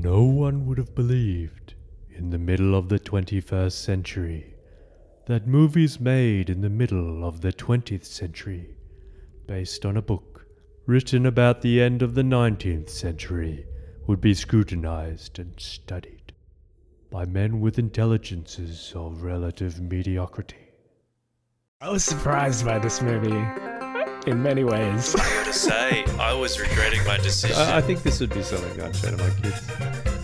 No one would have believed, in the middle of the 21st century, that movies made in the middle of the 20th century, based on a book written about the end of the 19th century, would be scrutinized and studied by men with intelligences of relative mediocrity. I was surprised by this movie in many ways. I gotta say, I was regretting my decision. I think this would be something I'd show to my kids.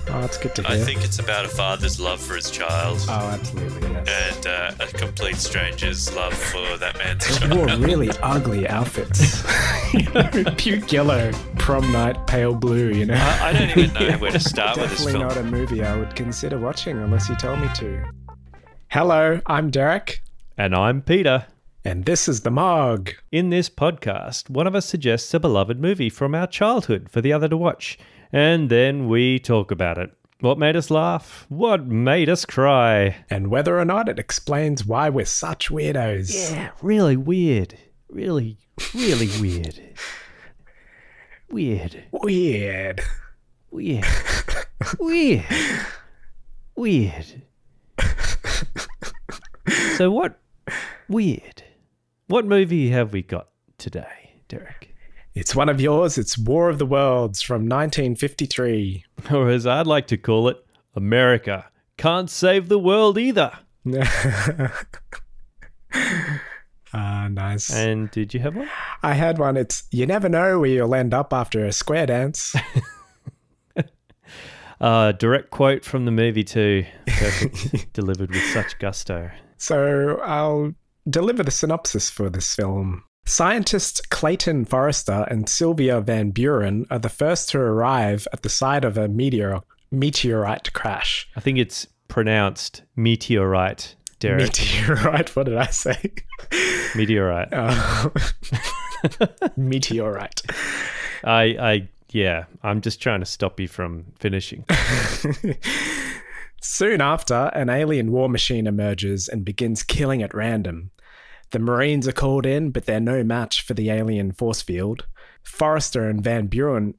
Oh, that's good to hear. I think it's about a father's love for his child. Oh, absolutely, yes. And a complete stranger's love for that man's They child. wore really ugly outfits. Puke yellow, prom night, pale blue, you know. I don't even know where to start with this Definitely film. not a movie I would consider watching unless you tell me to. Hello, I'm Derek. And I'm Peter. And this is The Mog. In this podcast, one of us suggests a beloved movie from our childhood for the other to watch, and then we talk about it. What made us laugh? What made us cry? And whether or not it explains why we're such weirdos. Yeah, really weird. Really weird. Weird. Weird. Weird. Weird. Weird. So what movie have we got today, Derek? It's one of yours. It's War of the Worlds from 1953. Or as I'd like to call it, America can't save the world either. Nice. And did you have one? I had one. It's you never know where you'll end up after a square dance. Direct quote from the movie too. Perfect. Delivered with such gusto. So I'll deliver the synopsis for this film. Scientists Clayton Forrester and Sylvia Van Buren are the first to arrive at the site of a meteorite crash. I think it's pronounced meteorite, Derek. Meteorite? What did I say? Meteorite. Meteorite. I'm just trying to stop you from finishing. Soon after, an alien war machine emerges and begins killing at random. The Marines are called in, but they're no match for the alien force field. Forrester and Van Buren,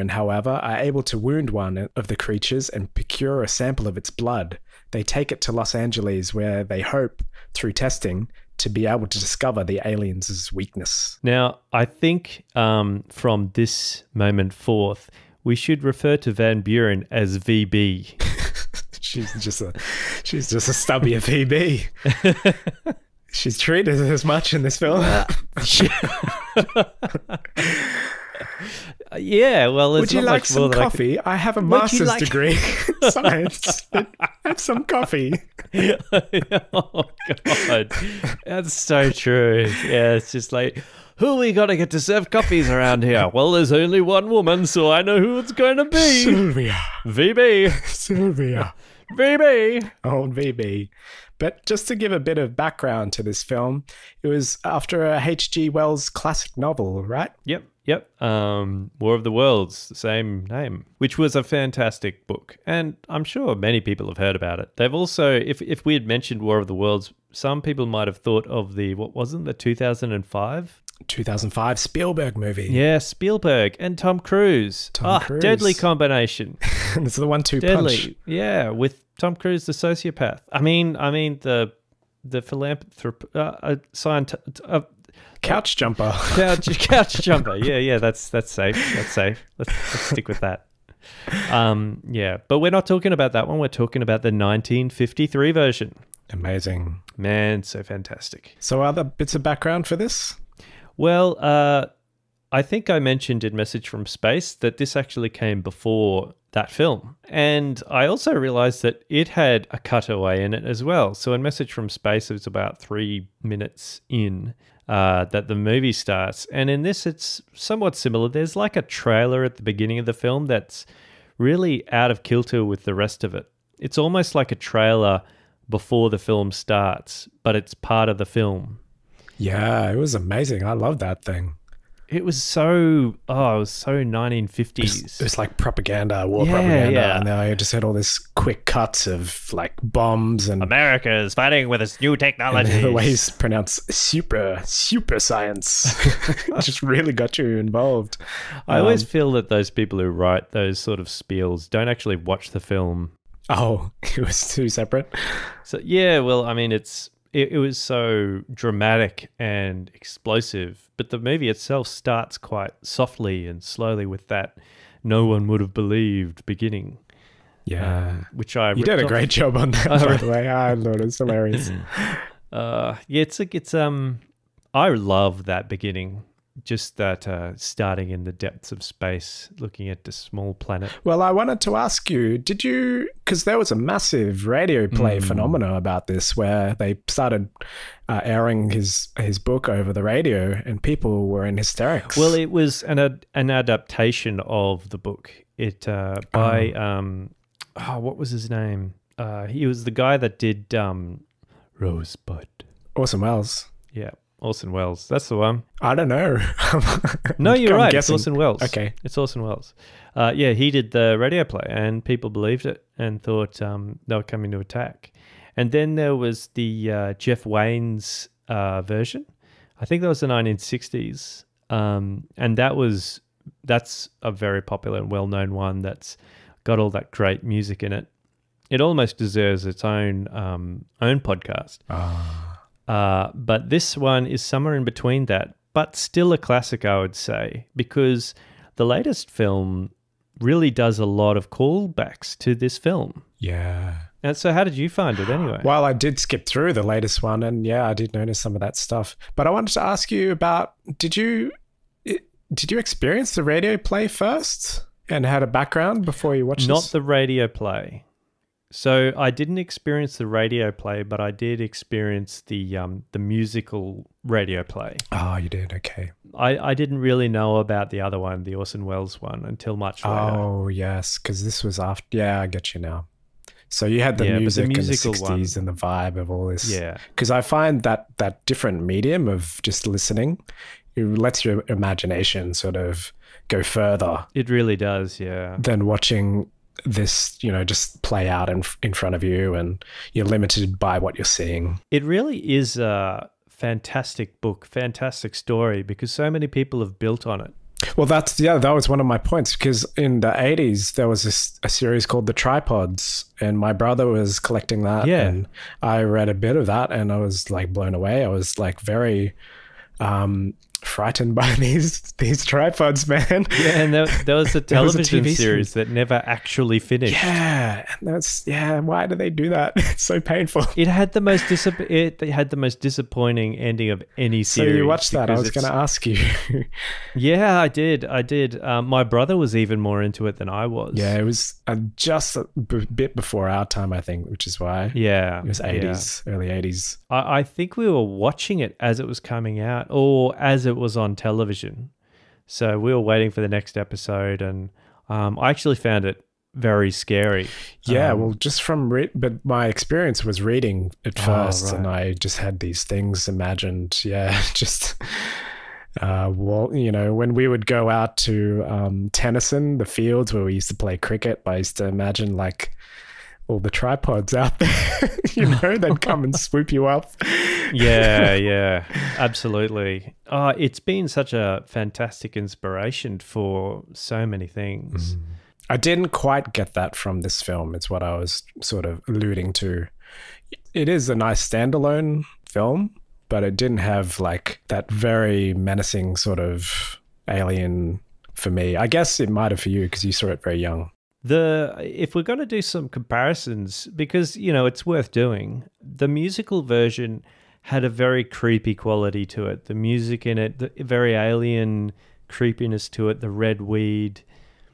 however, are able to wound one of the creatures and procure a sample of its blood. They take it to Los Angeles, where they hope, through testing, to be able to discover the aliens' weakness. Now, I think from this moment forth, we should refer to Van Buren as VB. She's just a stubby VB. She's treated as much in this film. Yeah, well, it's would you not like much more some than coffee? I have a master's degree in science. Have some coffee. Oh, God. That's so true. Yeah, it's just like, who we got to get to serve coffees around here? Well, there's only one woman, so I know who it's going to be. Sylvia. VB. Sylvia. VB. Old VB. But just to give a bit of background to this film, it was after a H.G. Wells classic novel, right? Yep. War of the Worlds, the same name, which was a fantastic book. And I'm sure many people have heard about it. They've also, if we had mentioned War of the Worlds, some people might have thought of the 2005? 2005 Spielberg movie. Yeah, Spielberg and Tom Cruise. Tom Cruise. Deadly combination. It's the 1-2 Deadly. punch. Yeah, with Tom Cruise, the sociopath. I mean the philanthropist, Couch jumper. couch jumper. Yeah, that's safe. That's safe. Let's stick with that. Yeah, but we're not talking about that one. We're talking about the 1953 version. Amazing. Man, so fantastic. So other bits of background for this? Well, I think I mentioned in Message from Space that this actually came before that film. And I also realized that it had a cutaway in it as well. So in Message from Space, it was about 3 minutes in that the movie starts. And in this, it's somewhat similar. There's like a trailer at the beginning of the film that's really out of kilter with the rest of it. It's almost like a trailer before the film starts, but it's part of the film. Yeah, it was amazing. I love that thing. It was so, it was so 1950s. It was like propaganda, war propaganda. And I just had all this quick cuts of like bombs and America is fighting with its new technology. and the way he's pronounced super science just really got you involved. I always feel that those people who write those sort of spiels don't actually watch the film. Oh, it was too separate. So yeah, well, I mean, it was so dramatic and explosive, but the movie itself starts quite softly and slowly with that "no one would have believed" beginning. Yeah, which I you did a great job on that. By the way, I thought it was hilarious. I love that beginning. Just that starting in the depths of space, looking at the small planet. Well, I wanted to ask you, did you, because there was a massive radio play phenomena about this where they started airing his book over the radio and people were in hysterics. Well, it was an adaptation of the book. It by, what was his name? He was the guy that did Rosebud. Orson Welles. Yeah. Orson Welles. That's the one. I don't know. No, you're right. Guessing. It's Orson Welles. Okay. It's Orson Welles. He did the radio play and people believed it and thought they were coming to attack. And then there was the Jeff Wayne's version. I think that was the 1960s. And that's a very popular and well-known one that's got all that great music in it. It almost deserves its own podcast. But this one is somewhere in between that, but still a classic, I would say, because the latest film really does a lot of callbacks to this film. Yeah. And so how did you find it anyway? Well, I did skip through the latest one and I did notice some of that stuff. But I wanted to ask you about, did you experience the radio play first and had a background before you watched Not this? the radio play. So I didn't experience the radio play, but I did experience the musical radio play. Oh, you did? Okay. I didn't really know about the other one, the Orson Welles one, until much later. Oh, yes, because this was after... Yeah, I get you now. So you had the music in the 60s one, and the vibe of all this. Yeah. Because I find that different medium of just listening, it lets your imagination sort of go further. It really does, yeah. Than watching this, just play out in front of you and you're limited by what you're seeing. It really is a fantastic book, fantastic story, because so many people have built on it. Well, that was one of my points, because in the 80s, there was a series called The Tripods, and my brother was collecting that. Yeah. And I read a bit of that and I was like blown away. I was like very frightened by these tripods, man. Yeah, and there was a television TV series that never actually finished. Yeah, and why do they do that? It's so painful. It had the most disappointing ending of any series. So you watched that? I was going to ask you. Yeah, I did. My brother was even more into it than I was. Yeah, it was just a bit before our time, I think, which is why. Yeah, it was 80s, early 80s. I think we were watching it as it was coming out, or as it was on television. So we were waiting for the next episode, and I actually found it very scary. Yeah, well, just but my experience was reading at first, right. And I just had these things imagined. Yeah, just when we would go out to Tennyson, the fields where we used to play cricket, I used to imagine like all the tripods out there, they'd come and swoop you up. Yeah, absolutely. It's been such a fantastic inspiration for so many things. I didn't quite get that from this film. It's what I was sort of alluding to. It is a nice standalone film, but it didn't have like that very menacing sort of alien for me. I guess it might have for you because you saw it very young. If we're going to do some comparisons, because, it's worth doing, the musical version had a very creepy quality to it. The music in it, the very alien creepiness to it, the red weed.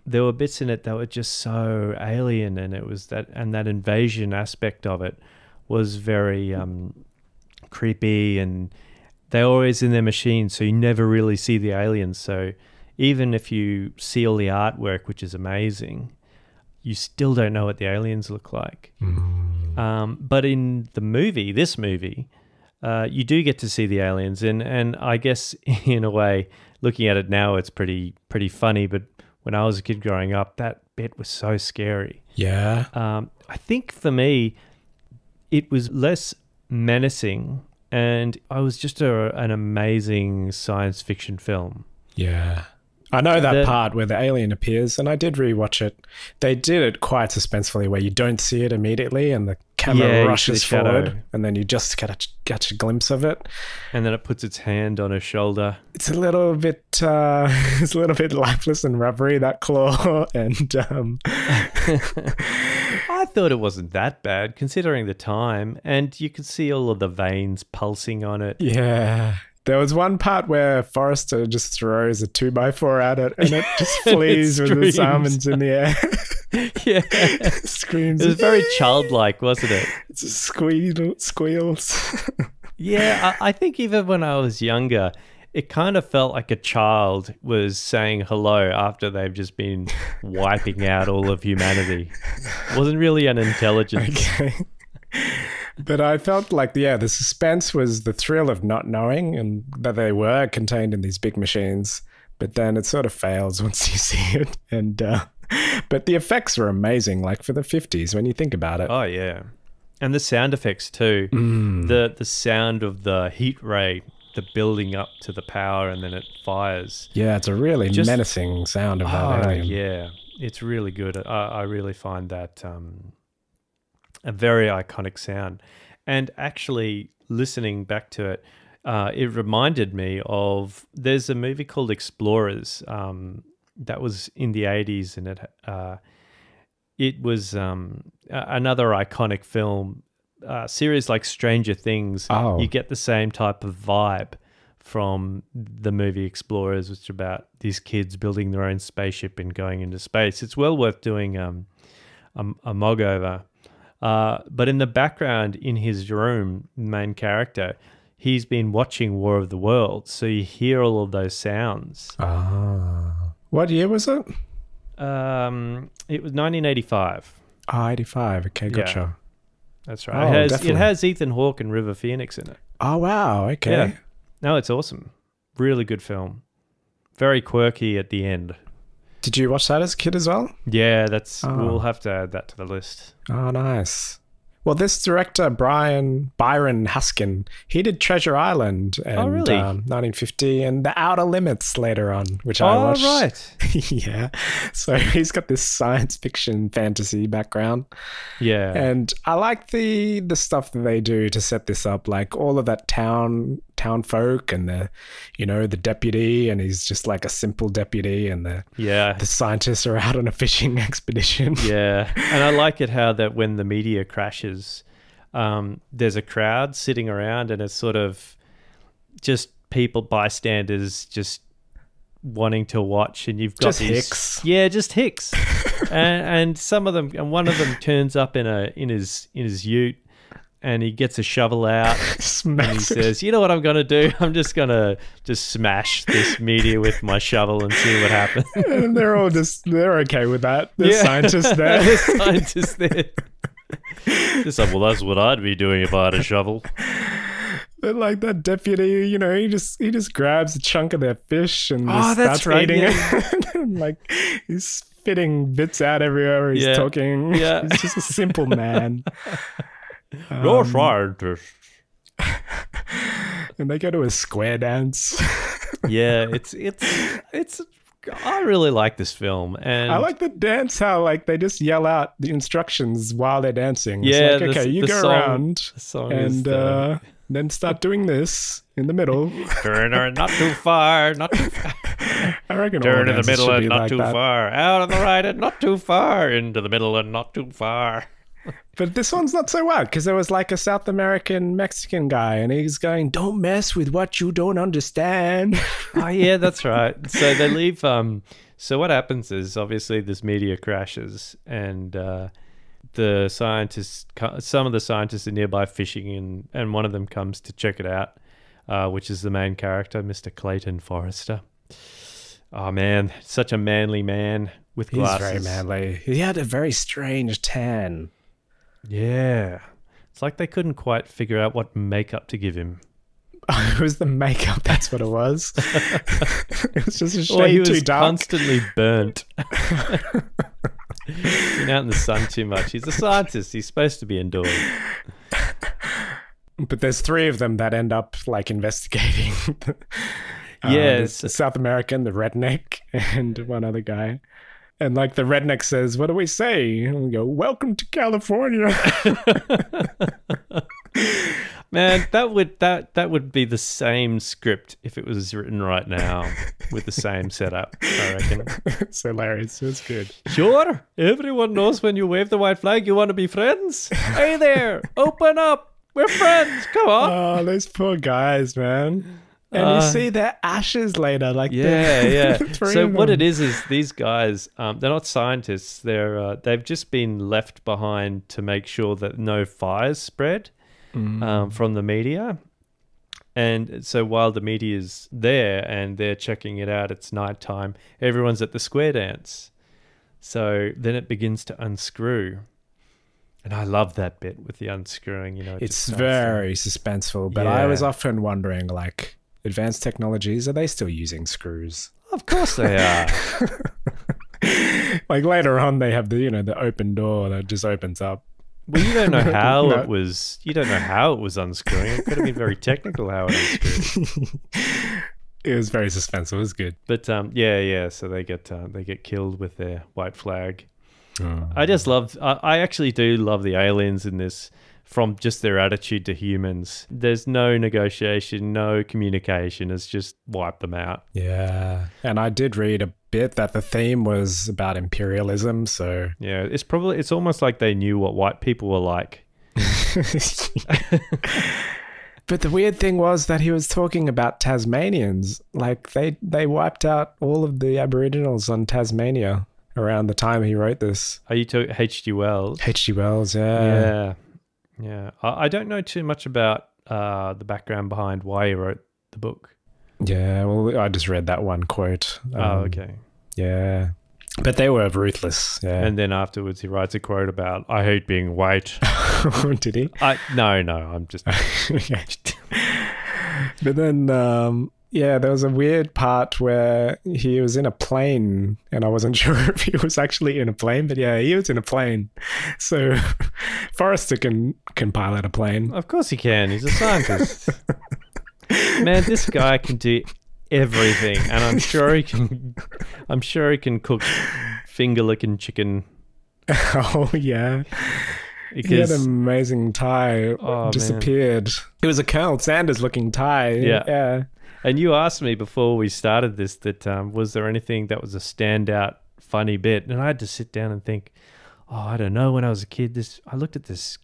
There were bits in it that were just so alien, and it was that invasion aspect of it was very creepy, and they're always in their machines, so you never really see the aliens. So even if you see all the artwork, which is amazing, you still don't know what the aliens look like. But in this movie, you do get to see the aliens, and I guess in a way looking at it now, it's pretty funny. But when I was a kid growing up, that bit was so scary. Yeah. I think for me, it was less menacing, and it was just an amazing science fiction film. Yeah. I know that part where the alien appears, and I did rewatch it. They did it quite suspensefully, where you don't see it immediately, and the camera rushes forward, and then you just catch a glimpse of it. And then it puts its hand on her shoulder. It's a little bit, it's a little bit lifeless and rubbery, that claw, and I thought it wasn't that bad considering the time, and you could see all of the veins pulsing on it. Yeah. There was one part where Forrester just throws a 2x4 at it, and it just flees with its almonds in the air. Yeah. Screams. It was very childlike, wasn't it? It just squeals. Yeah, I think even when I was younger, it kind of felt like a child was saying hello after they've just been wiping out all of humanity. It wasn't really an intelligence. Okay. But I felt like, the suspense was the thrill of not knowing, and that they were contained in these big machines. But then it sort of fails once you see it. And but the effects were amazing, like for the 50s when you think about it. Oh yeah, and the sound effects too. The sound of the heat ray, the building up to the power, and then it fires. Yeah, it's a really menacing sound of that alien. Yeah, it's really good. I really find that a very iconic sound. And actually, listening back to it, it reminded me of, there's a movie called Explorers that was in the 80s, and it was another iconic film. Series like Stranger Things, you get the same type of vibe from the movie Explorers, which is about these kids building their own spaceship and going into space. It's well worth doing a mog over. But in the background, in his room, main character, he's been watching War of the Worlds, so you hear all of those sounds. What year was it? It was 1985. 85. Okay, gotcha. Yeah, that's right. It has Ethan Hawke and River Phoenix in it. Oh, wow. Okay. Yeah. No, it's awesome. Really good film. Very quirky at the end. Did you watch that as a kid as well? Yeah, we'll have to add that to the list. Oh, nice. Well, this director, Byron Haskin, he did Treasure Island and 1950 and The Outer Limits later on, which I watched. Oh, right. Yeah. So he's got this science fiction fantasy background. Yeah. And I like the stuff that they do to set this up, like all of that town folk and the deputy, and he's just like a simple deputy, and the scientists are out on a fishing expedition. Yeah. And I like it how that when the meteor crashes, there's a crowd sitting around, and it's sort of just bystanders just wanting to watch, and you've got just hicks. Yeah, just hicks. and some of them, and one of them turns up in his ute, and he gets a shovel out and he says, "You know what I'm going to do? I'm just going to smash this meteor with my shovel and see what happens." And they're okay with that. There's scientists there. There's scientists there. Just like, well, that's what I'd be doing if I had a shovel. But like that deputy, he just grabs a chunk of their fish and that's starts right, eating it. And like he's spitting bits out everywhere he's talking. Yeah. He's just a simple man. You're scientist. And they go to a square dance. Yeah, it's I really like this film, and I like the dance, how like they just yell out the instructions while they're dancing. Yeah, it's like, okay, you go around and then start doing this in the middle. Not too far, not too far. I reckon turn in the middle and not like too far. Out on the right and not too far. Into the middle and not too far. But this one's not so wild, because there was like a South American Mexican guy, and he's going, "Don't mess with what you don't understand." Oh yeah, that's right. So they leave. So what happens is, obviously this meteor crashes, and the scientists, some of the scientists are nearby fishing, and one of them comes to check it out, which is the main character, Mr. Clayton Forrester. Oh man, such a manly man with glasses. He's very manly. He had a very strange tan. Yeah. It's like they couldn't quite figure out what makeup to give him. It was the makeup. That's what it was. It was just a Or he shade was too dark. constantly burnt. Been out in the sun too much. He's a scientist. He's supposed to be indoors. But there's 3 of them that end up like investigating. Yes. The South American, the redneck, and one other guy. And like the redneck says, "What do we say?" And we go, "Welcome to California." Man, that would be the same script if it was written right now with the same setup, I reckon. It's hilarious. It's good. Sure, everyone knows when you wave the white flag, you want to be friends. Hey there, open up. We're friends. Come on. Oh, those poor guys, man. And you see their ashes later, like yeah. three So of what them. it is these guys, they're not scientists. They've just been left behind to make sure that no fires spread from the media. And so while the media's there and they're checking it out, it's nighttime. Everyone's at the square dance. So then it begins to unscrew. And I love that bit with the unscrewing. You know, it It's just starts very suspenseful, but I was often wondering, like, advanced technologies, are they still using screws? Of course they are. Like later on, they have the open door that just opens up. Well, you don't know how No. it was. You don't know how it was unscrewing. It could have been very technical how it unscrewed. It was very suspenseful. It was good. But yeah. So they get killed with their white flag. I just love. I actually do love the aliens in this. From just their attitude to humans, there's no negotiation, no communication. It's just wipe them out. Yeah. And I did read a bit that the theme was about imperialism. So Yeah, it's almost like they knew what white people were like. But the weird thing was that he was talking about Tasmanians. Like they wiped out all of the Aboriginals on Tasmania around the time he wrote this. Are you talking H.G. Wells? H.G. Wells, yeah. Yeah. I don't know too much about the background behind why he wrote the book. Yeah, well, I just read that one quote. Okay. Yeah. But they were ruthless, yeah. And then afterwards he writes a quote about, "I hate being white." Did he? No, I'm just... Okay. But then, there was a weird part where he was in a plane, and I wasn't sure if he was actually in a plane, but yeah, he was in a plane. So Forrester can pilot a plane. Of course he can. He's a scientist. Man, this guy can do everything, and I'm sure he can cook finger-licking chicken. Oh, yeah. He had Because an amazing tie. Disappeared. It was a Colonel Sanders looking tie. Yeah. And you asked me before we started this that was there anything that was a standout funny bit? And I had to sit down and think, I don't know. When I was a kid, I looked at this,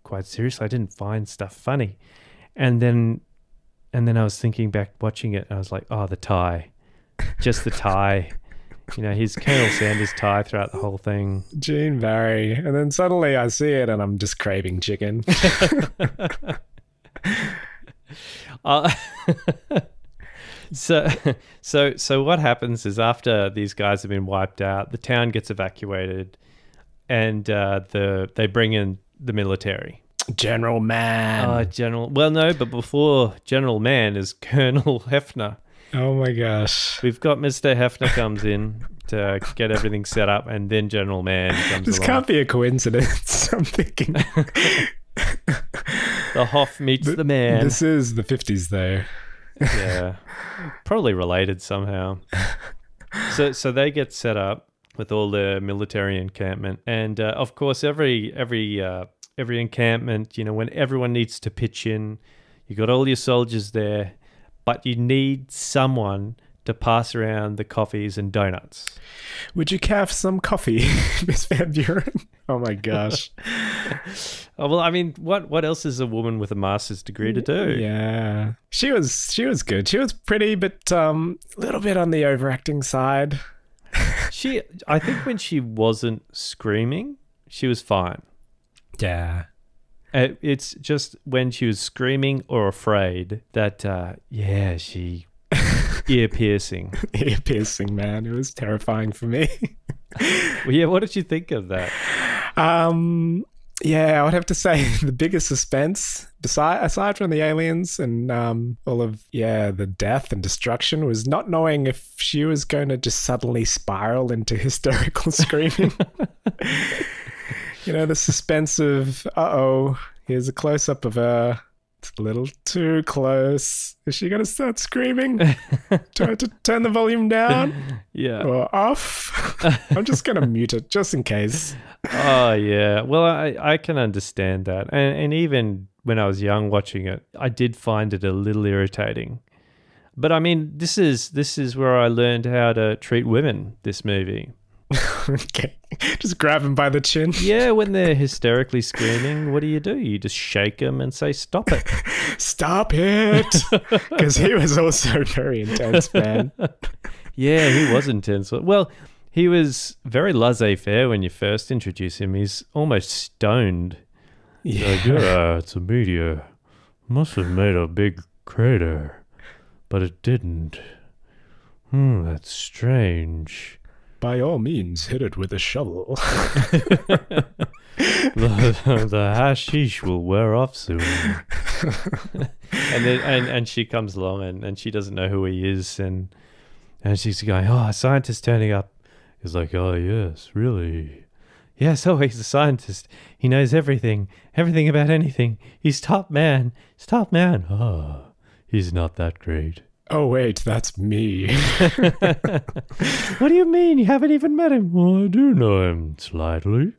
quite seriously. I didn't find stuff funny. And then I was thinking back watching it, and I was like, the tie. Just the tie. His Colonel Sanders tie throughout the whole thing. Gene Barry. And then suddenly I see it and I'm just craving chicken. So what happens is after these guys have been wiped out, the town gets evacuated, and they bring in the military. General Mann. Well, no, but before General Mann is Colonel Hefner. Oh my gosh. We've got Mr. Hefner comes in to get everything set up, and then General Mann comes This along. can't be a coincidence. I'm thinking. The Hoff meets the man. This is the 50s though. Yeah, probably related somehow. So they get set up with all the military encampment, and of course every encampment, when everyone needs to pitch in, you got all your soldiers there, but you need someone to pass around the coffees and donuts. Would you care for some coffee, Miss Van Buren? Oh my gosh. Oh, well, I mean, what else is a woman with a master's degree to do? Yeah. She was good. She was pretty, but a little bit on the overacting side. I think when she wasn't screaming, she was fine. Yeah. It's just when she was screaming or afraid that, she... ear piercing. Ear piercing, man. It was terrifying for me. Well, yeah, what did you think of that? Yeah, I would have to say the biggest suspense, aside from the aliens and all of the death and destruction, was not knowing if she was going to just suddenly spiral into hysterical screaming. The suspense of, here's a close-up of her. It's a little too close. Is she going to start screaming? Try to turn the volume down? Yeah. Or off? I'm just going to mute it just in case. Oh, yeah. Well, I can understand that. And even when I was young watching it, I did find it a little irritating. But I mean, this is where I learned how to treat women, this movie. Okay. Just grab them by the chin. Yeah, when they're hysterically screaming, what do? You just shake them and say, stop it. Stop it. Because he was also very intense, man. Yeah, he was intense. Well, he was very laissez-faire when you first introduce him. He's almost stoned. Yeah. It's a meteor. Must have made a big crater, but it didn't. That's strange. By all means, hit it with a shovel. the hashish will wear off soon. and she comes along and she doesn't know who he is, and she's going, a scientist turning up. He's like, oh yes, really? Yes, he's a scientist. He knows everything about anything. He's top man. Oh, he's not that great. Oh, wait, that's me. What do you mean? You haven't even met him? Well, I do know him slightly.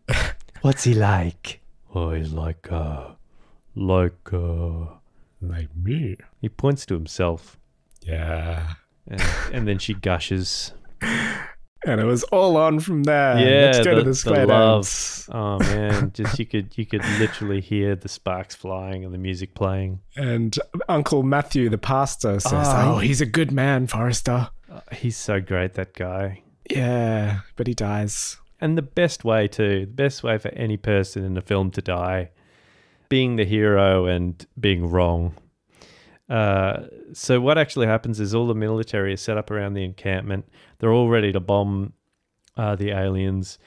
What's he like? Oh, he's like me. He points to himself. Yeah. And then she gushes. And it was all on from there. Yeah, Let's go to the love. Oh man, just you could literally hear the sparks flying and the music playing. And Uncle Matthew, the pastor, says, "Oh, he's a good man, Forrester." He's so great, that guy. Yeah, but he dies. And the best way for any person in a film to die, being the hero and being wrong. So what actually happens is all the military is set up around the encampment. They're all ready to bomb the aliens,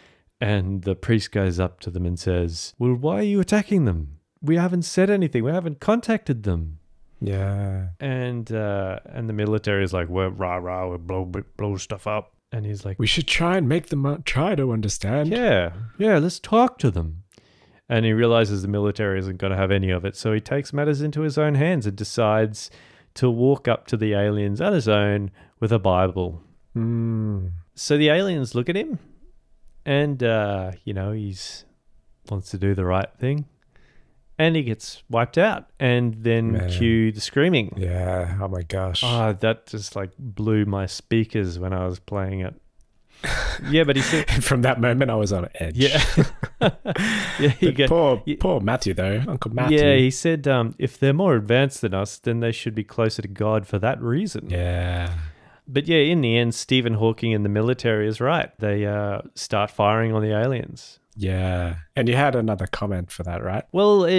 and the priest goes up to them and says, well, why are you attacking them? We haven't said anything. We haven't contacted them. Yeah. And the military is like, we're rah-rah, we'll blow stuff up. And he's like, we should try and make them try to understand. Yeah, let's talk to them. And he realizes the military isn't going to have any of it. So he takes matters into his own hands and decides to walk up to the aliens on his own with a Bible. So the aliens look at him and, he wants to do the right thing. And he gets wiped out. And then cue the screaming. Yeah. Oh, my gosh. Oh, that just blew my speakers when I was playing it. Yeah, but he said... From that moment, I was on edge. Yeah. Poor Matthew, though. Uncle Matthew. Yeah, he said if they're more advanced than us, then they should be closer to God for that reason. Yeah. But yeah, in the end, Stephen Hawking and the military is right. They start firing on the aliens. Yeah. And you had another comment for that, right? Well,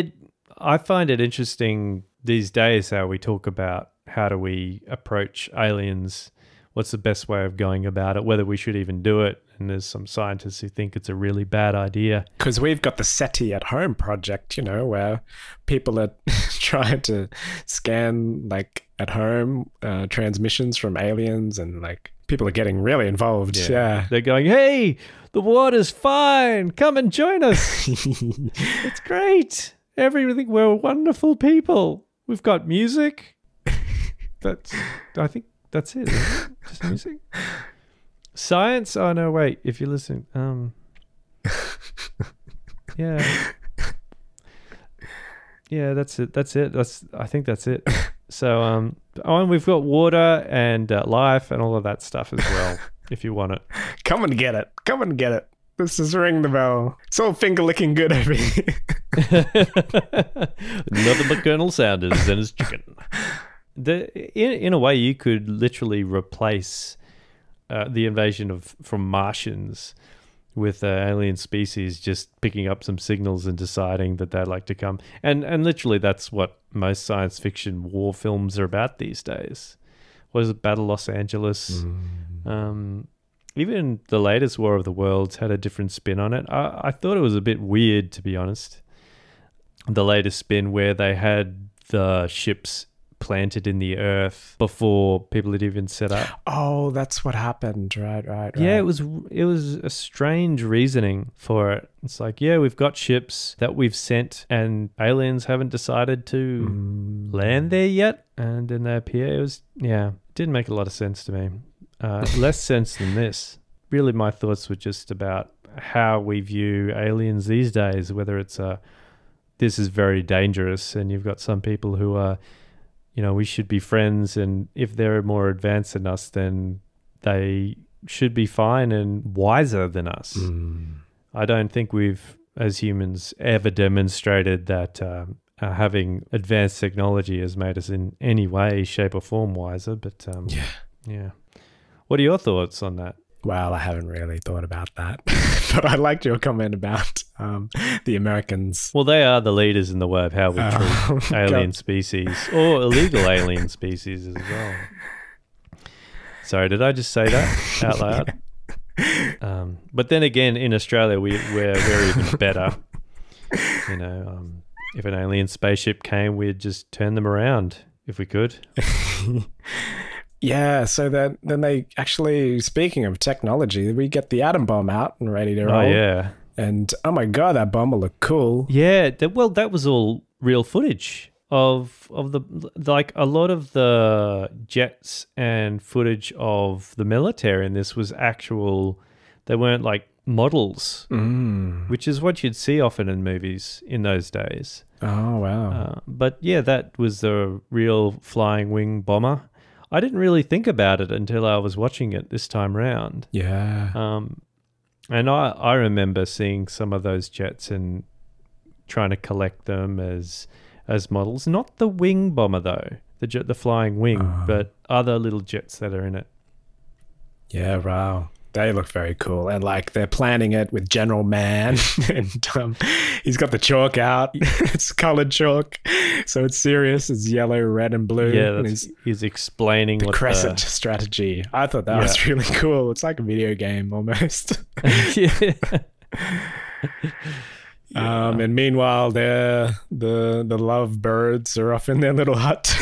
I find it interesting these days how we talk about how do we approach aliens. What's the best way of going about it, whether we should even do it. And there's some scientists who think it's a really bad idea. Because we've got the SETI at Home project, where people are trying to scan, at home, transmissions from aliens, and, people are getting really involved. Yeah. They're going, hey, the water's fine. Come and join us. It's great. Everything. We're wonderful people. We've got music. I think that's it, isn't it? Just music. Science? Oh, no, wait. If you're listening. Yeah. Yeah, that's it. I think that's it. So, and we've got water and life and all of that stuff as well, if you want it. Come and get it. This is Ring the Bell. It's all finger-licking good over here. Nothing but Colonel Sanders and his chicken. In a way, you could literally replace the invasion from Martians with alien species just picking up some signals and deciding that they'd like to come. And literally, that's what most science fiction war films are about these days. What is it? Battle Los Angeles. even the latest War of the Worlds had a different spin on it. I thought it was a bit weird, to be honest. The latest spin where they had the ships planted in the earth before people had even set up. Oh, that's what happened. Right. Yeah, it was a strange reasoning for it. It's like, yeah, we've got ships that we've sent and aliens haven't decided to land there yet, and then they appear. It didn't make a lot of sense to me. Less sense than this. Really, my thoughts were just about how we view aliens these days, whether it's this is very dangerous, and you've got some people who are, we should be friends, and if they're more advanced than us, then they should be fine and wiser than us. I don't think we've, as humans, ever demonstrated that having advanced technology has made us in any way, shape or form wiser. But yeah. What are your thoughts on that? Well, I haven't really thought about that, but I liked your comment about the Americans. Well, they are the leaders in the way of how we treat alien species, or illegal alien species as well. Sorry, did I just say that out loud? But then again, in Australia, we're even better. If an alien spaceship came, we'd just turn them around if we could. Yeah, so then they actually, speaking of technology, we get the atom bomb out and ready to roll. Oh, yeah. And, oh my God, that bomb will look cool. Yeah, that was all real footage of the, like, a lot of the jets and footage of the military in this was actual, they weren't like models, which is what you'd see often in movies in those days. Oh, wow. But yeah, that was the real flying wing bomber. I didn't really think about it until I was watching it this time round. Yeah. And I remember seeing some of those jets and trying to collect them as models. Not the wing bomber though, the flying wing, but other little jets that are in it. Yeah, wow. They look very cool. And like they're planning it with General Man and he's got the chalk out. It's colored chalk. So it's serious. It's yellow, red and blue. Yeah, and he's explaining the what crescent strategy. I thought that was really cool. It's like a video game almost. Yeah. And meanwhile, the lovebirds are off in their little hut.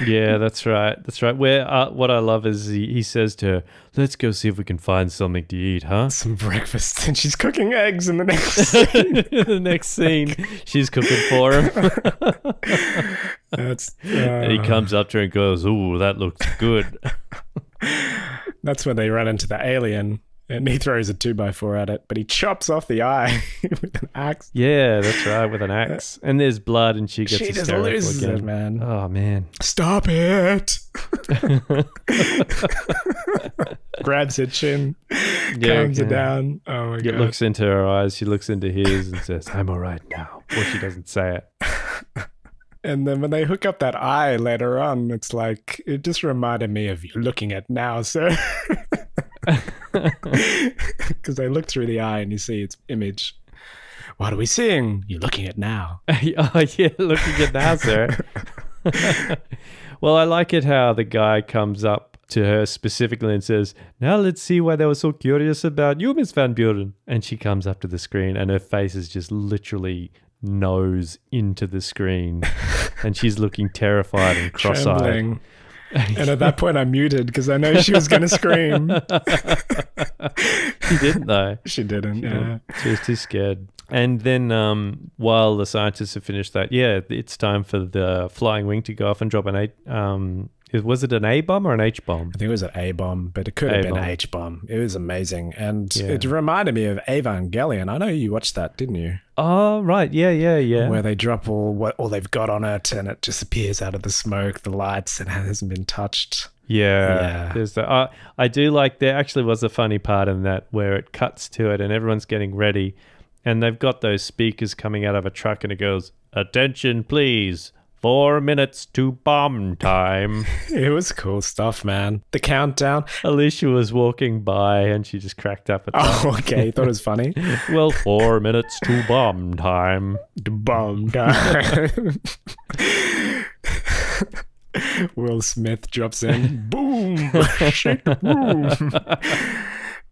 Yeah, that's right. Where what I love is he says to her, "Let's go see if we can find something to eat, huh?" Some breakfast, and she's cooking eggs in the next scene. The next scene, she's cooking for him. And he comes up to her and goes, "Ooh, that looks good." That's when they run into the alien. And he throws a 2x4 at it, but he chops off the eye with an axe. Yeah, that's right, with an axe. And there's blood, and she gets just hysterical loses again. it, man. Oh, man. Stop it! Grabs her chin, calms her down. Oh, my God. Looks into her eyes, she looks into his and says, "I'm all right now." Or she doesn't say it. And then when they hook up that eye later on, it's like, it just reminded me of "You're looking at now, sir." Because they look through the eye and you see its image. "What are we seeing?" "You're looking at now." Oh, yeah, looking at now, sir. Well, I like it how the guy comes up to her specifically and says, "Now let's see why they were so curious about you, Miss Van Buren." And she comes up to the screen and her face is just literally nose into the screen. And she's looking terrified and cross-eyed. Trembling. And at that point I muted because I know she was going to scream. She didn't though. She didn't, yeah. She was too scared. And then while the scientists have finished that, it's time for the flying wing to go off and drop an was it an A-bomb or an H-bomb? I think it was an A-bomb, but it could have been an H-bomb. It was amazing. And it reminded me of Evangelion. I know you watched that, didn't you? Oh, right. Yeah. Where they drop all they've got on it and it disappears out of the smoke, the lights, and it hasn't been touched. Yeah. There's the, I do like, there actually was a funny part in that where it cuts to it and everyone's getting ready and they've got those speakers coming out of a truck and it goes, "Attention, please. 4 minutes to bomb time." It was cool stuff, man. The countdown. Alicia was walking by and she just cracked up at that. Oh, okay. Thought it was funny. Well, 4 minutes to bomb time. Bomb time. Will Smith drops in. Boom! Shake the room.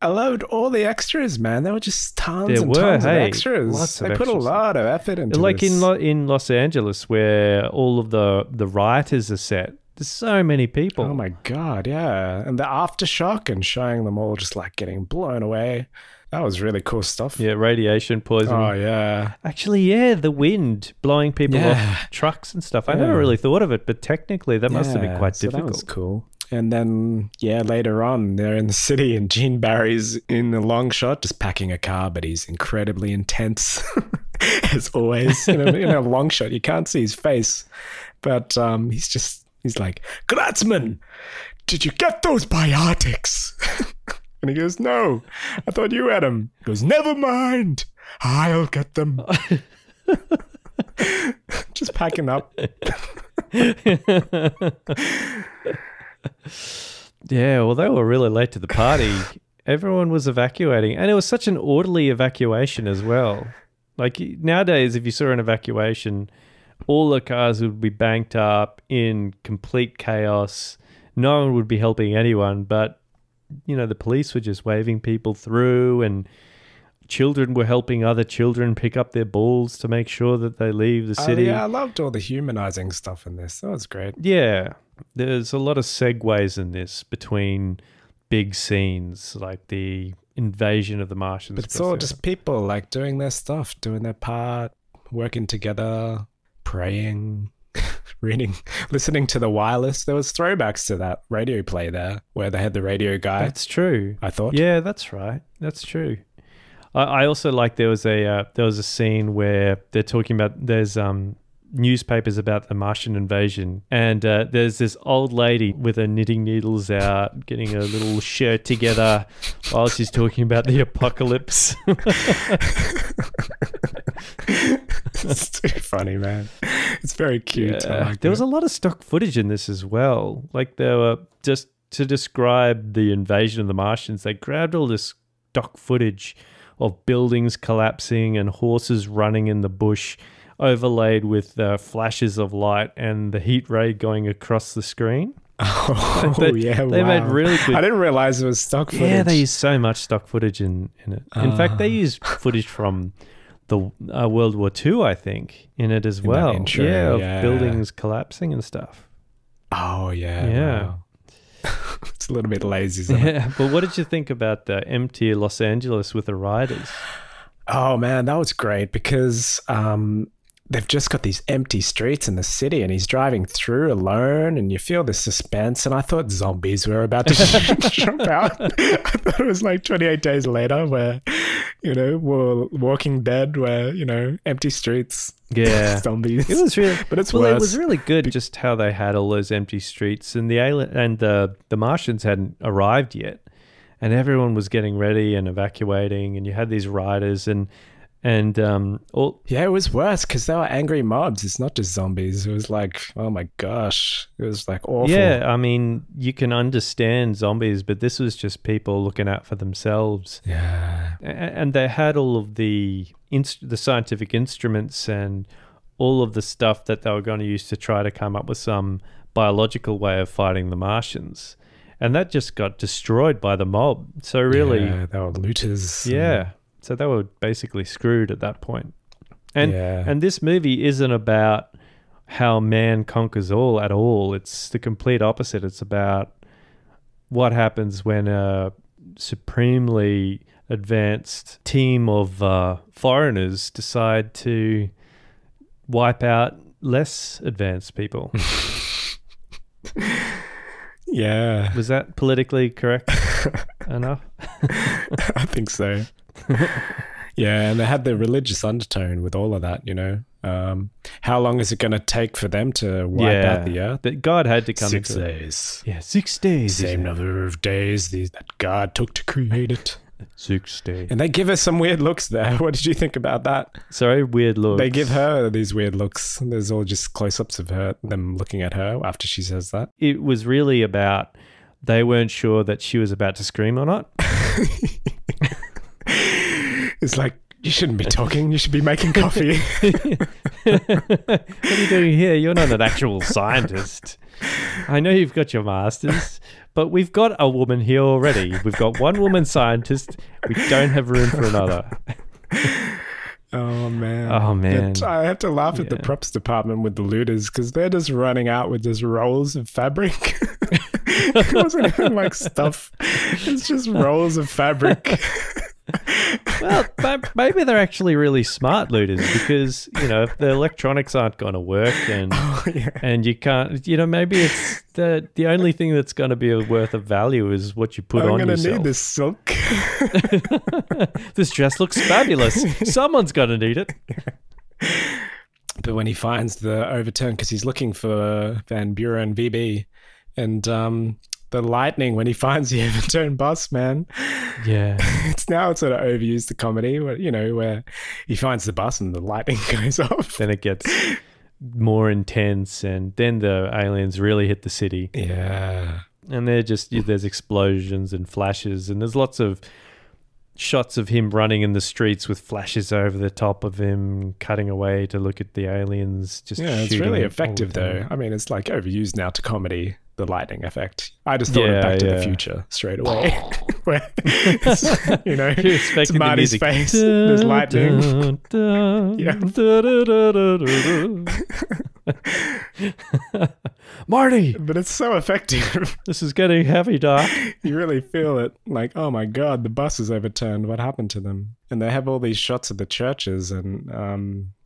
I loved all the extras, man. There were just tons and tons of extras. Lots of they put a extras. lot of effort into Like this. in Los Angeles, where all of the rioters are set. There's so many people. Oh my God, yeah. And the aftershock and showing them all just like getting blown away. That was really cool stuff. Yeah, radiation poisoning. Oh, yeah. Actually, yeah, the wind blowing people off trucks and stuff. I never really thought of it, but technically that must have been quite difficult. That was cool. And then, later on, they're in the city and Gene Barry's in the long shot just packing a car, but he's incredibly intense, as always. In a long shot, you can't see his face, but he's like, Kratzman, did you get those biotics? And he goes, no, I thought you had them. He goes, never mind, I'll get them. Just packing up. Yeah, well, they were really late to the party. Everyone was evacuating, and it was such an orderly evacuation as well. Like nowadays, if you saw an evacuation, all the cars would be banked up in complete chaos. No one would be helping anyone, but the police were just waving people through, and children were helping other children pick up their balls to make sure that they leave the city. Yeah, I loved all the humanizing stuff in this. That was great. Yeah, there's a lot of segues in this between big scenes, like the invasion of the Martians. But it's all just people like doing their stuff, doing their part, working together, praying, reading, listening to the wireless. There was throwbacks to that radio play there where they had the radio guy. That's true. I thought. Yeah, that's right. That's true. I also like there was a scene where they're talking about there's newspapers about the Martian invasion, and there's this old lady with her knitting needles out, getting her little shirt together while she's talking about the apocalypse. It's too funny, man. It's very cute. Yeah. There was a lot of stock footage in this as well. Like there were, just to describe the invasion of the Martians, they grabbed all this stock footage of buildings collapsing and horses running in the bush, overlaid with flashes of light and the heat ray going across the screen. They made really good. I didn't realize it was stock footage. Yeah, they used so much stock footage in it. In fact, they used footage from the World War II, I think, in it as well. Intro, of buildings collapsing and stuff. Oh yeah, yeah. Wow. It's a little bit lazy, isn't it? Yeah, but what did you think about the empty Los Angeles with the riders? Oh man, that was great because they've just got these empty streets in the city and he's driving through alone and you feel the suspense, and I thought zombies were about to jump out. I thought it was like 28 Days Later where, we're Walking Dead where, empty streets. Yeah. Zombies. It was really, but it's worse. It was really good just how they had all those empty streets, and the Martians hadn't arrived yet, and everyone was getting ready and evacuating, and you had these riders and it was worse because they were angry mobs. It's not just zombies. It was like, oh my gosh, it was like awful. Yeah, I mean, you can understand zombies, but this was just people looking out for themselves. Yeah, and they had all of the scientific instruments and all of the stuff that they were going to use to try to come up with some biological way of fighting the Martians, and that just got destroyed by the mob. So really, they were looters. Yeah. So they were basically screwed at that point. And this movie isn't about how man conquers all at all. It's the complete opposite. It's about what happens when a supremely advanced team of foreigners decide to wipe out less advanced people. Yeah. Was that politically correct enough? I think so. Yeah, and they had the religious undertone with all of that, How long is it going to take for them to wipe out the earth? But God had to come 6 into days. Yeah, 6 days. Same number of days that God took to create it. 6 days. And they give her some weird looks there. What did you think about that? Sorry, weird looks. They give her these weird looks. There's all just close-ups of them looking at her after she says that. It was really about they weren't sure that she was about to scream or not. It's like, you shouldn't be talking. You should be making coffee. What are you doing here? You're not an actual scientist. I know you've got your masters, but we've got a woman here already. We've got one woman scientist. We don't have room for another. Oh man. Oh man. But I have to laugh at the props department with the looters because they're just running out with just rolls of fabric. It wasn't even like stuff. It's just rolls of fabric. Well, maybe they're actually really smart looters because, you know, if the electronics aren't going to work and you can't, you know, maybe it's the only thing that's going to be worth of value is what you put on yourself. I'm going to need this silk. This dress looks fabulous. Someone's going to need it. But when he finds the overturn, because he's looking for Van Buren VB, and the lightning when he finds the overturned bus, man. Yeah. It's sort of overused the comedy, where, you know, where he finds the bus and the lightning goes off. Then it gets more intense, and then the aliens really hit the city. Yeah. And there's explosions and flashes, and there's lots of shots of him running in the streets with flashes over the top of him, cutting away to look at the aliens. It's really effective, though. I mean, it's like overused now to comedy, the lightning effect. I just thought of Back to the Future straight away. Where you know, it's Marty's face, there's lightning. Marty! But it's so effective. This is getting heavy, Doc. You really feel it. Like, oh my God, the bus is overturned. What happened to them? And they have all these shots of the churches and,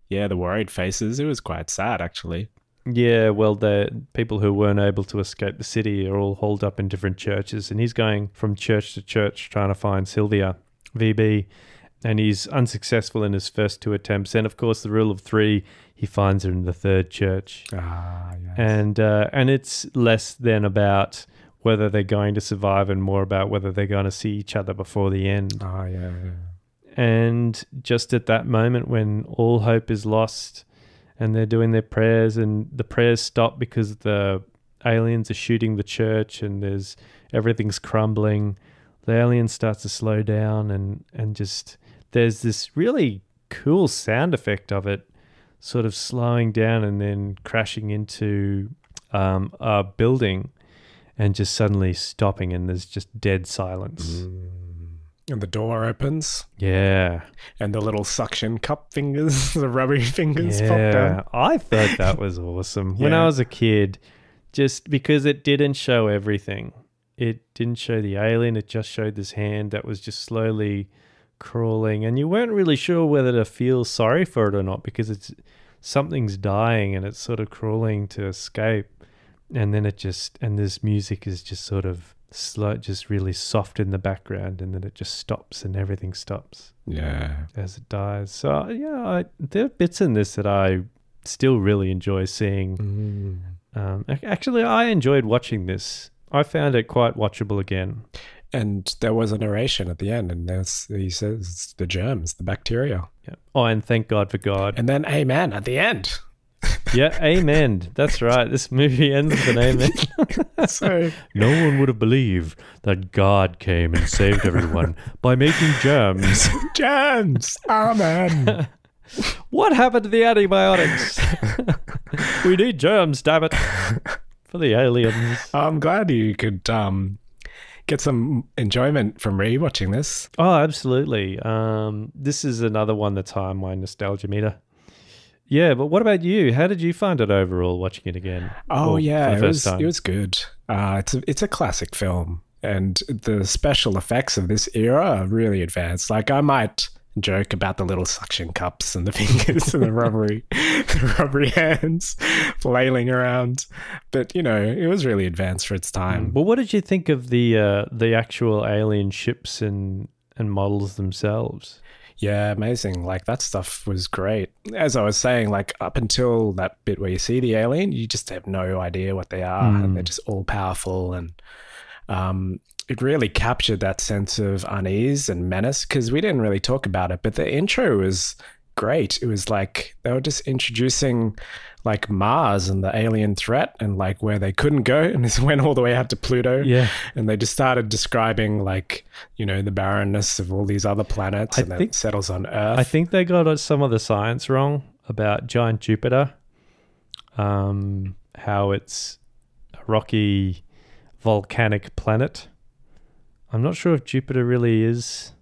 the worried faces. It was quite sad, actually. Yeah, well, the people who weren't able to escape the city are all holed up in different churches, and he's going from church to church trying to find Sylvia, VB, and he's unsuccessful in his first 2 attempts. And of course, the rule of 3, he finds her in the 3rd church. Ah, yes. And it's less than about whether they're going to survive and more about whether they're going to see each other before the end. Oh, yeah. And just at that moment when all hope is lost, and they're doing their prayers, and the prayers stop because the aliens are shooting the church, and everything's crumbling. The alien starts to slow down, and just there's this really cool sound effect of it, sort of slowing down and then crashing into a building, and just suddenly stopping, and there's just dead silence. And the door opens. Yeah. And the little suction cup fingers, the rubbery fingers pop Yeah, down. I thought that was awesome. When I was a kid, just because it didn't show everything. It didn't show the alien. It just showed this hand that was just slowly crawling. And you weren't really sure whether to feel sorry for it or not because something's dying and it's sort of crawling to escape. And then and this music is just sort of slow, just really soft in the background, and then it just stops and everything stops. Yeah. As it dies. So there are bits in this that I still really enjoy seeing. Actually, I enjoyed watching this. I found it quite watchable again. And there was a narration at the end, and he says it's the germs, the bacteria. Yeah. Oh, and thank God for God. And then amen at the end. Yeah, amen. That's right. This movie ends with an amen. So no one would have believed that God came and saved everyone by making germs. Germs. Amen. What happened to the antibiotics? We need germs, damn it. For the aliens. I'm glad you could get some enjoyment from rewatching this. Oh, absolutely. This is another one that's high on my nostalgia meter. Yeah, but what about you? How did you find it overall watching it again? Oh, yeah, it was good. It's a classic film, and the special effects of this era are really advanced. Like, I might joke about the little suction cups and the fingers and the rubbery hands flailing around, but you know, it was really advanced for its time. Well, what did you think of the actual alien ships and models themselves? Yeah, amazing. Like, that stuff was great. As I was saying, like, up until that bit where you see the alien, you just have no idea what they are, and they're just all powerful. And it really captured that sense of unease and menace, because we didn't really talk about it, but the intro was great. It was like they were just introducing like Mars and the alien threat and like where they couldn't go, and this went all the way out to Pluto. Yeah. And they just started describing, like, you know, the barrenness of all these other planets, and then it settles on Earth. I think they got some of the science wrong about giant Jupiter. How it's rocky volcanic planet. I'm not sure if Jupiter really is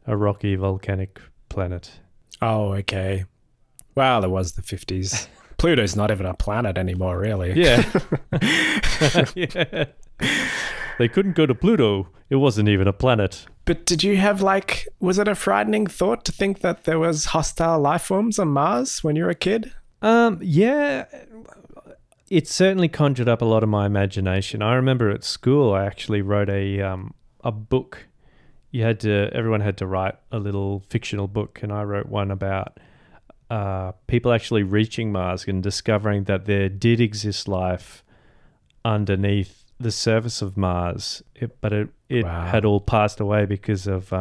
a rocky volcanic planet. Oh, okay. Well, it was the 50s. Pluto's not even a planet anymore, really. Yeah. Yeah. They couldn't go to Pluto. It wasn't even a planet. But did you have was it a frightening thought to think that there was hostile life forms on Mars when you were a kid? Yeah. It certainly conjured up a lot of my imagination. I remember at school I actually wrote a book. Everyone had to write a little fictional book, and I wrote one about people actually reaching Mars and discovering that there did exist life underneath the surface of Mars, but it Wow. had all passed away because of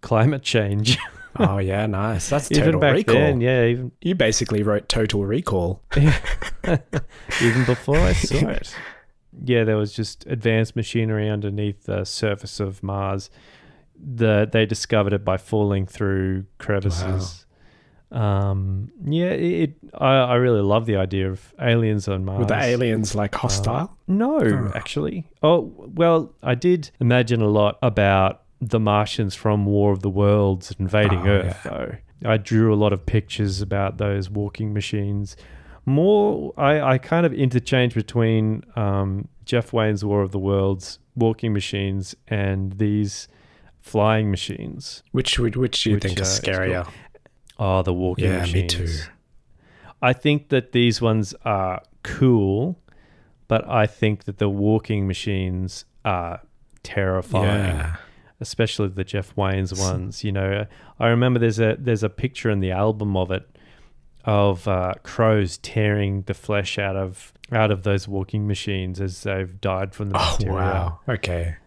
climate change. Oh, yeah, nice. That's Even Total back Recall. then, yeah, You basically wrote Total Recall. even before I saw it. Yeah, there was just advanced machinery underneath the surface of Mars. They discovered it by falling through crevices. Yeah, I really love the idea of aliens on Mars. Were the aliens hostile? No, actually. Oh, well, I did imagine a lot about the Martians from War of the Worlds invading Earth, though. I drew a lot of pictures about those walking machines. I kind of interchanged between Jeff Wayne's War of the Worlds walking machines and these flying machines. Which do you think is scarier? Oh, the walking machines. Yeah, me too. I think that these ones are cool, but I think that the walking machines are terrifying. Yeah. Especially the Jeff Wayne's ones. I remember there's a picture in the album of it of crows tearing the flesh out of those walking machines as they've died from the bacteria. Oh, wow. Okay.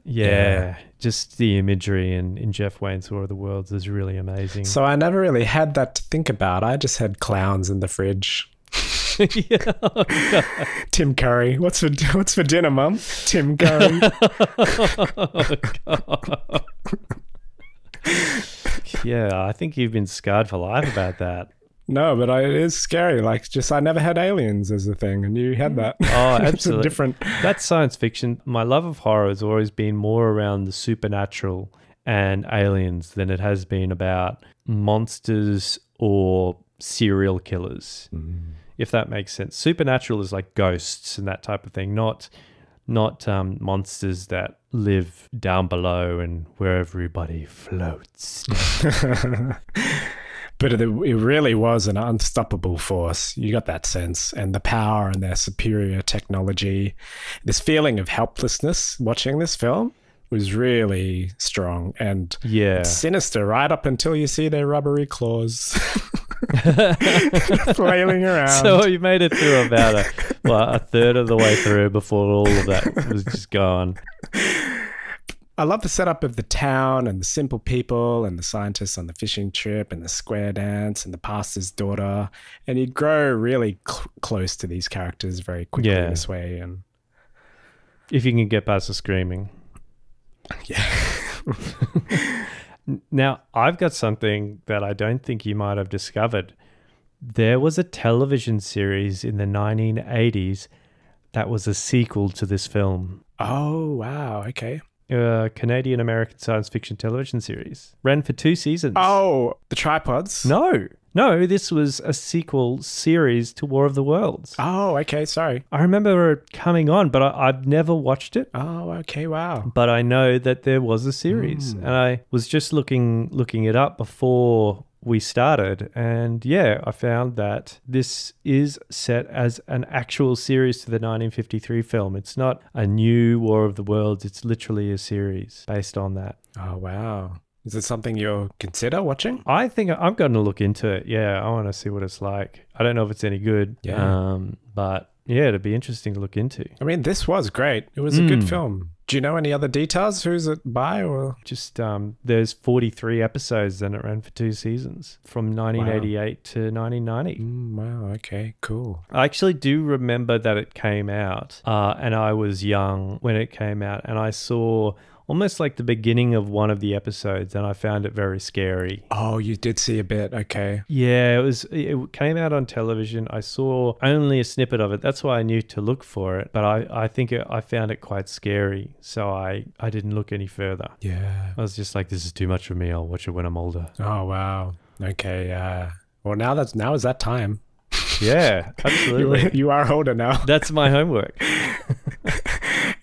Yeah, just the imagery in Jeff Wayne's War of the Worlds is really amazing. So I never really had that to think about. I just had clowns in the fridge. Yeah. Tim Curry. What's for dinner, Mum? Tim Curry. Oh, God. Yeah, I think you've been scarred for life about that. No, but it is scary. I never had aliens as a thing, and you had that. Oh, absolutely. It's a different. That's science fiction. My love of horror has always been more around the supernatural and aliens than it has been about monsters or serial killers, if that makes sense. Supernatural is like ghosts and that type of thing, not monsters that live down below and where everybody floats. But it really was an unstoppable force. You got that sense, and the power and their superior technology. This feeling of helplessness watching this film was really strong and sinister right up until you see their rubbery claws flailing around. So you made it through about a third of the way through before all of that was just gone. I love the setup of the town and the simple people and the scientists on the fishing trip and the square dance and the pastor's daughter. And you grow really close to these characters very quickly this way. And if you can get past the screaming. Yeah. Now, I've got something that I don't think you might have discovered. There was a television series in the 1980s that was a sequel to this film. Oh, wow. Okay. Canadian-American science fiction television series. Ran for 2 seasons. Oh, the tripods? No, this was a sequel series to War of the Worlds. Oh, okay, sorry. I remember it coming on, but I've never watched it. Oh, okay, wow. But I know that there was a series, and I was just looking it up before we started, and I found that this is set as an actual series to the 1953 film. It's not a new War of the Worlds, it's literally a series based on that. Oh, wow. Is it something you'll consider watching? I think I'm going to look into it. Yeah, I want to see what it's like. I don't know if it's any good, but it'd be interesting to look into. I mean, this was great. It was a good film. Do you know any other details? Who's it by? Or just there's 43 episodes and it ran for 2 seasons from 1988 to 1990. Wow, okay, cool. I actually do remember that it came out and I was young when it came out, and I saw almost like the beginning of one of the episodes, and I found it very scary. Oh, you did see a bit. Okay. Yeah, it came out on television. I saw only a snippet of it. That's why I knew to look for it. But I think I found it quite scary, so I didn't look any further. Yeah. I was just like, this is too much for me. I'll watch it when I'm older. Oh, wow. Okay. Well, now is that time. Yeah, absolutely. You are older now. That's my homework.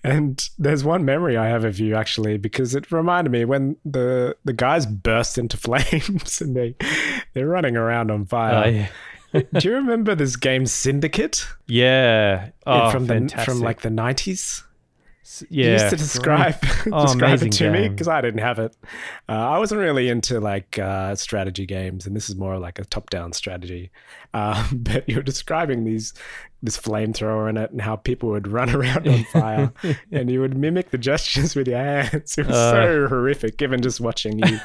And there's one memory I have of you, actually, because it reminded me when the guys burst into flames and they're running around on fire. Do you remember this game Syndicate? Yeah. Oh, from fantastic. like the 90s? Yeah. You used to describe it to me because I didn't have it. I wasn't really into like strategy games, and this is more like a top-down strategy. But you're describing this flamethrower in it and how people would run around on fire, and you would mimic the gestures with your hands. It was so horrific, even just watching you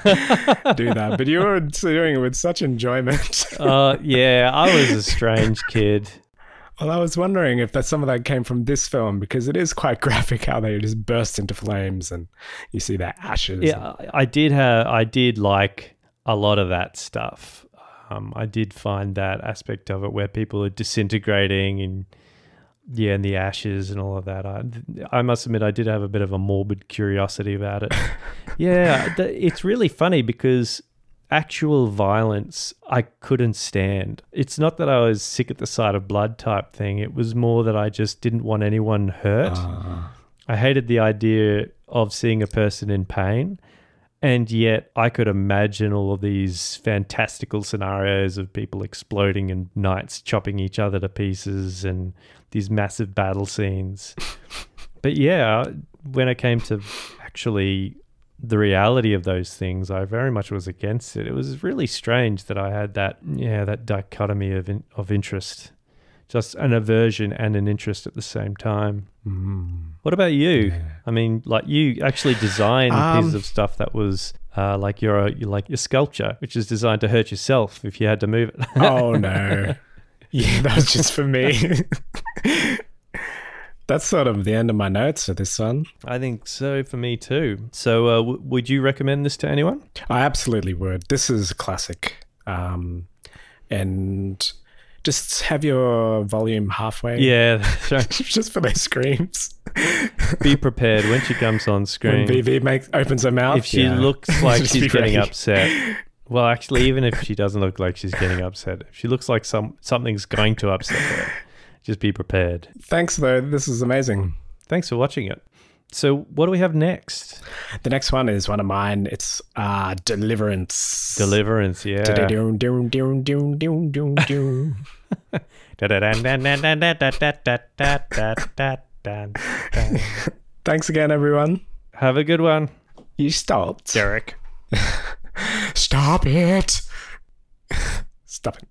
do that. But you were doing it with such enjoyment. Yeah, I was a strange kid. Well, I was wondering if some of that came from this film, because it is quite graphic how they just burst into flames and you see their ashes. Yeah, I did like a lot of that stuff. I did find that aspect of it where people are disintegrating and the ashes and all of that. I must admit, I did have a bit of a morbid curiosity about it. Yeah, it's really funny because actual violence I couldn't stand. It's not that I was sick at the sight of blood type thing. It was more that I just didn't want anyone hurt. I hated the idea of seeing a person in pain, and yet I could imagine all of these fantastical scenarios of people exploding and knights chopping each other to pieces and these massive battle scenes. But yeah, when it came to actually the reality of those things, I very much was against it. It was really strange that I had that dichotomy of interest, just an aversion and an interest at the same time. What about you? Yeah. I mean, like, you actually designed pieces of stuff that was like your sculpture, which is designed to hurt yourself if you had to move it. Oh no. Yeah, that was just for me. That's sort of the end of my notes for this one. I think so for me too. So would you recommend this to anyone? I absolutely would. This is a classic. And just have your volume halfway. Yeah, that's right. Just for those screams. Be prepared when she comes on screen. When VV opens her mouth. If she looks like she's getting upset. Well, actually, even if she doesn't look like she's getting upset, if she looks like something's going to upset her, just be prepared. Thanks, though. This is amazing. Thanks for watching it. So what do we have next? The next one is one of mine. It's Deliverance. Deliverance, yeah. Thanks again, everyone. Have a good one. You stopped. Derek. Stop it. Stop it.